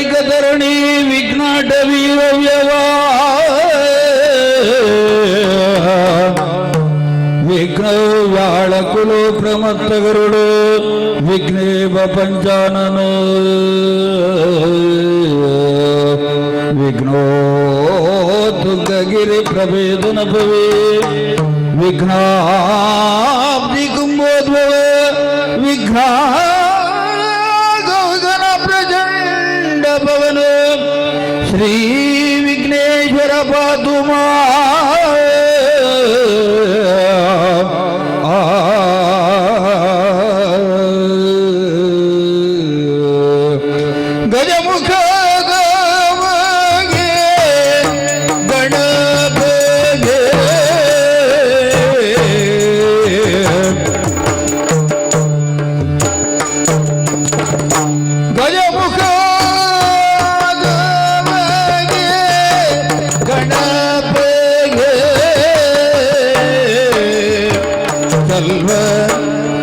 ಧರಣಿಕ ಧರಣಿ ವಿಘ್ನಾಟವೀರವ್ಯವ ವಿಘ್ನ ವ್ಯಾಳಕುಲು ಪ್ರಮತ್ತಗರುಡು ವಿಘ್ನೇವ ಪಂಚಾನನು ವಿಘ್ನೋ ತುಂಗಗಿರಿ ಪ್ರಭೇದನ ಭವೇ ವಿಘ್ನಾಬ್ಧಿ ಕುಂಭೋದ್ಭವ ವಿಘ್ನ ಗೌಗನ ಪ್ರಚಂಡ ಪವನ ಶ್ರೀ ವಿಘ್ನೇಶ್ವರ ಪಾತು ಮಾ ಗಜಮುಖ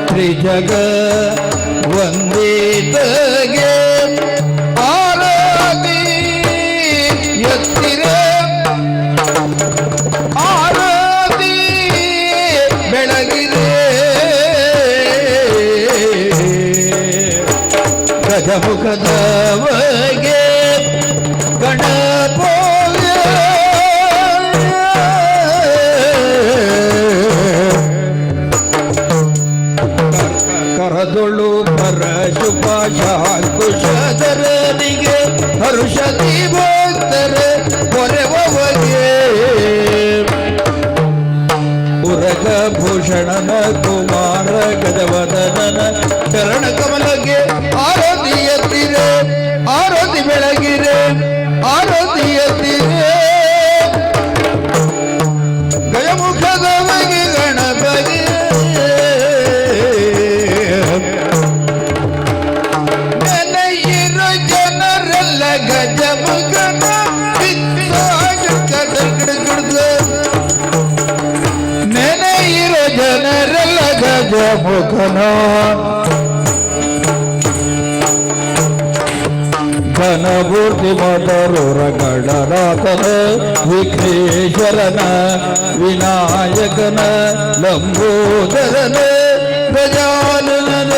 ತ್ರಿಜಗ ವಂದಿತಗೆ ಆರತಿ ಎತ್ತಿರೆ ಆರತಿ ಬೆಳಗಿದೆ ಗಜಮುಖದವಗೆ ಗಣಪೋಗೆ ಕರದೊಳು ಪರಶುಪಾಶಾಂಕುಶಧರನಿಗೆ ಹರುಷತಿ ಭಕ್ತರ ಕೊರೆವಗೆ ಉರಗ ಭೂಷಣನ ಕುಮಾರ ಗಜವದನನ ಚರಣ ಕಮಲಗೆ ಆರತಿ ಎತ್ತಿರೆ ಆರತಿ ಬೆಳಗಿರೆ ಆರತಿ ಎತ್ತಿರೆ ಗಜಮುಖದವಗೆ ಗಣಪಗೆ ಗಜಮುಖನ ನೆನೆಯಿರೋ ಜನರೆಲ್ಲ ಗಜಮುಖನ ಘನಮೂರ್ತಿ ಮಧುರ ಗಣನಾಥನ ವಿಘ್ನೇಶ್ವರನ ವಿನಾಯಕನ ಲಂಬೋದರನ ಗಜಾನನ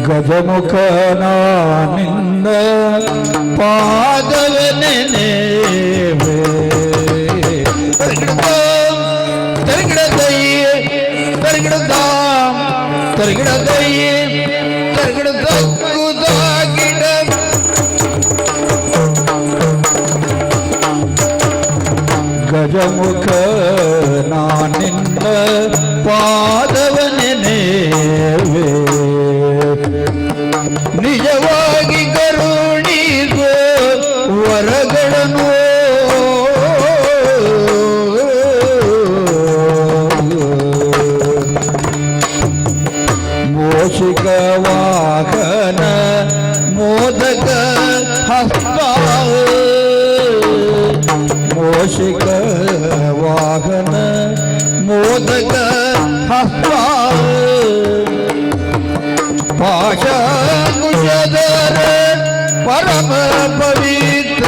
ಗಜಮುಖನ ನಿನ್ನ ಪಾದವ ನೆನೆವೆ ತರಗಿಡದಯ್ಯೆ ತರಗಿಡದಾಂ ತರಗಿಡದಯ್ಯೆ ತರಗಿಡದ ಗಿಡ ಗಜಮುಖನ ನಿನ್ನ ಪಾದವ ನೆನೆವೆ ನಿಜವಾಗಿ ಕರುಣಿಸೋ ವರಗಳನ್ನು ಮೋಷಿಕ ವಾಹನ ಮೋದಕ ಹಸ್ತ ಮೋಷಿಕ ವಾಹನ ಮೋದಕ ಹಸ್ತ ಪಾಶಾಂಕುಶಧರ ಪರಮ ಪವಿತ್ರ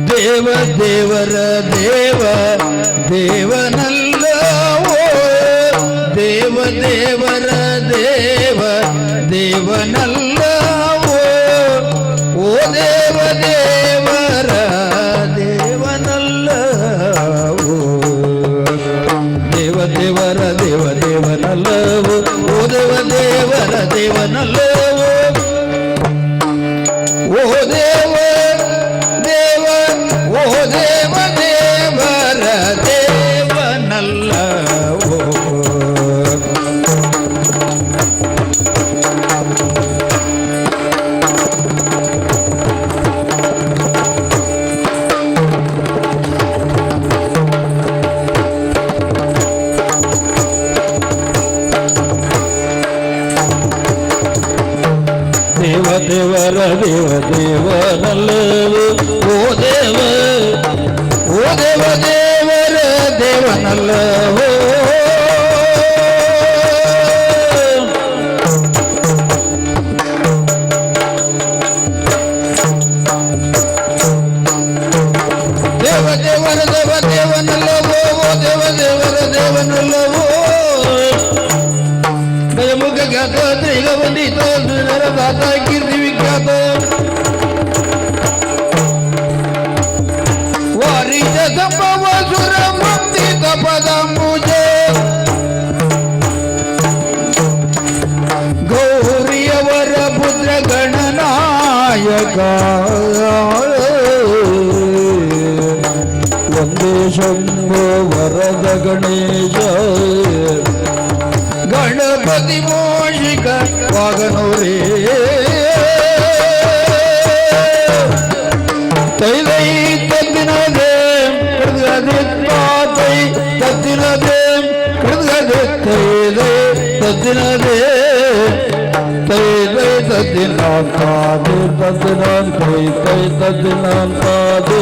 ದೇವ ದೇವರ ದೇವ ದೇವನಲ್ಲವೋ ದೇವ ದೇವರ ದೇವ ದೇವನಲ್ಲವೋ ಓ ದೇವ ದೇವರ ದೇವನಲ್ಲವೋ ದೇವ ದೇವರ ದೇವ ದೇವನಲ್ಲವೋ ಓ ದೇವ ದೇವರ ದೇವನಲ್ಲವೋ ಓ ದೇವ ದೇವ ಓ ದೇವ ದೇವರ ದೇವನಲ್ಲವೋ ದೇವರ ದೇವನಲ್ಲವೋ ಓ ದೇವ ದೇವರ ದೇವನಲ್ಲವೋ ದೇವರ ದೇವನಲ್ಲವೋ ದೇವರ ದೇವನಲ್ಲವೋ ಗಜಮುಖ ಖ್ಯಾತ ತ್ರಿಗ ವಂದಿತ ನರದಾತ ಕೀರ್ತಿ ವಿಖ್ಯಾತ ವಾರಿಜ ಸಂಭವ ಸುರ ಮುಕ್ತಿ ತಪದಂಬುಜ ಗೌರಿಯವರ ಪುತ್ರ ಗಣನಾಯಕ ಒಂದೇ ಶಂಭೋ ವರದ ಗಣೇಶ ಗಣಪತಿ ಮೋಷಿಕ ವಾಗನೋರೇ ತೈಲೈ ತದ್ದಿನದೇ ಕೃದ್ಗದಿತ್ತಾತೈ ತದ್ದಿನದೇ ಕೃದ್ಗದಿತ್ತೈಲೈ ತದ್ದಿನದೇ ತೈಲೈ ತದ್ದಿನಾಂತಾದೇ ತದ್ದಿನಾಂತೈ ತೈ ತದ್ದಿನಾಂತಾದೇ